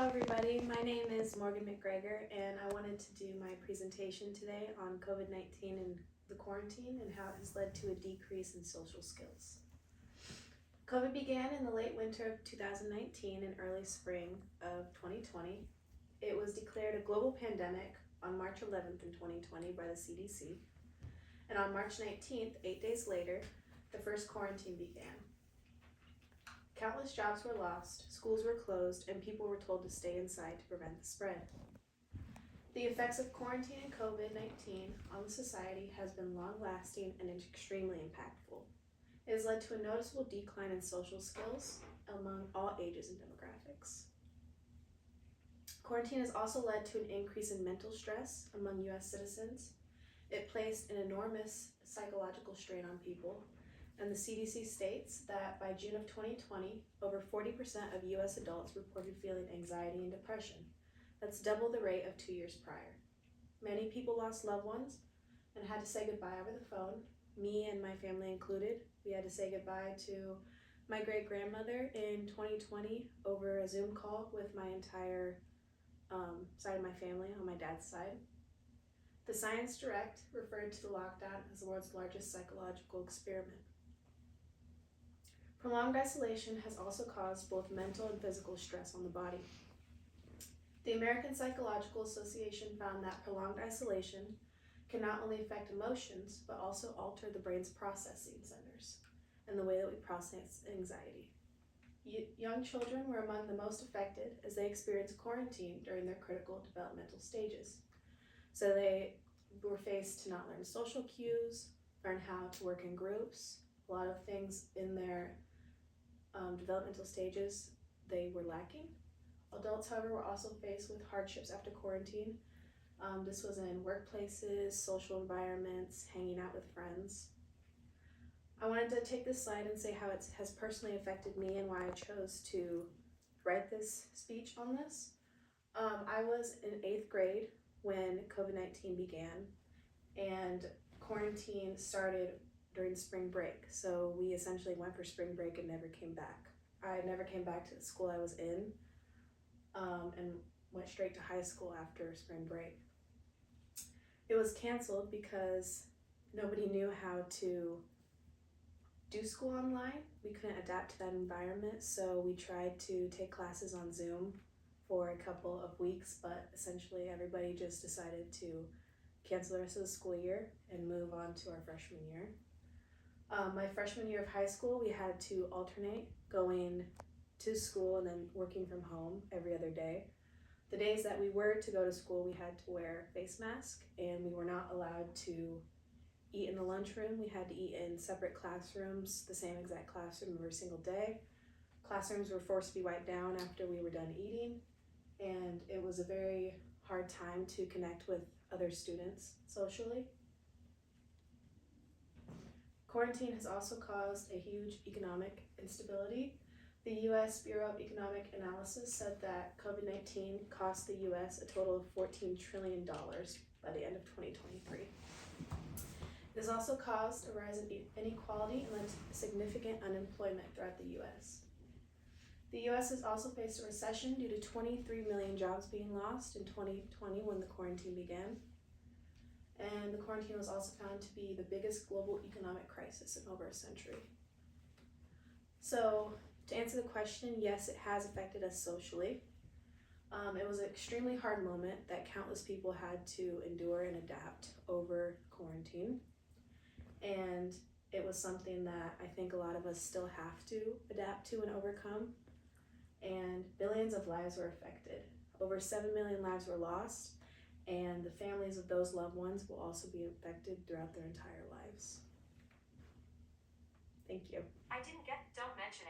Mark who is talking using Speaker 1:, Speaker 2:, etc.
Speaker 1: everybody, my name is Morgan McGregor and I wanted to do my presentation today on COVID-19 and the quarantine and how it has led to a decrease in social skills. COVID began in the late winter of 2019 and early spring of 2020. It was declared a global pandemic on March 11th in 2020 by the CDC, and on March 19th, 8 days later, the first quarantine began. Countless jobs were lost, schools were closed, and people were told to stay inside to prevent the spread. The effects of quarantine and COVID-19 on the society has been long-lasting and extremely impactful. It has led to a noticeable decline in social skills among all ages and demographics. Quarantine has also led to an increase in mental stress among U.S. citizens. It placed an enormous psychological strain on people, and the CDC states that by June of 2020, over 40% of U.S. adults reported feeling anxiety and depression. That's double the rate of 2 years prior. Many people lost loved ones and had to say goodbye over the phone, me and my family included. We had to say goodbye to my great-grandmother in 2020 over a Zoom call with my entire side of my family on my dad's side. The Science Direct referred to the lockdown as the world's largest psychological experiment. Prolonged isolation has also caused both mental and physical stress on the body. The American Psychological Association found that prolonged isolation can not only affect emotions, but also alter the brain's processing centers and the way that we process anxiety. Young children were among the most affected as they experienced quarantine during their critical developmental stages. So they were faced to not learn social cues, learn how to work in groups. A lot of things in their developmental stages they were lacking. Adults, however, were also faced with hardships after quarantine. This was in workplaces, social environments, hanging out with friends. I wanted to take this slide and say how it has personally affected me and why I chose to write this speech on this. I was in 8th grade when COVID-19 began, and quarantine started during spring break. So we essentially went for spring break and never came back. I never came back to the school I was in and went straight to high school after spring break. It was canceled because nobody knew how to do school online. We couldn't adapt to that environment, so we tried to take classes on Zoom for a couple of weeks, but essentially everybody just decided to cancel the rest of the school year and move on to our freshman year. My freshman year of high school, we had to alternate going to school and then working from home every other day. The days that we were to go to school, we had to wear a face mask, and we were not allowed to eat in the lunchroom. We had to eat in separate classrooms, the same exact classroom every single day. Classrooms were forced to be wiped down after we were done eating, and it was a very hard time to connect with other students socially. Quarantine has also caused a huge economic instability. The U.S. Bureau of Economic Analysis said that COVID-19 cost the U.S. a total of $14 trillion by the end of 2023. It has also caused a rise in inequality and led to significant unemployment throughout the U.S. The U.S. has also faced a recession due to 23 million jobs being lost in 2020 when the quarantine began. And the quarantine was also found to be the biggest global economic crisis in over a century. So, to answer the question, yes, it has affected us socially. It was an extremely hard moment that countless people had to endure and adapt over quarantine. And it was something that I think a lot of us still have to adapt to and overcome. And billions of lives were affected. Over 7 million lives were lost, and the families of those loved ones will also be affected throughout their entire lives. Thank you.
Speaker 2: Don't mention it.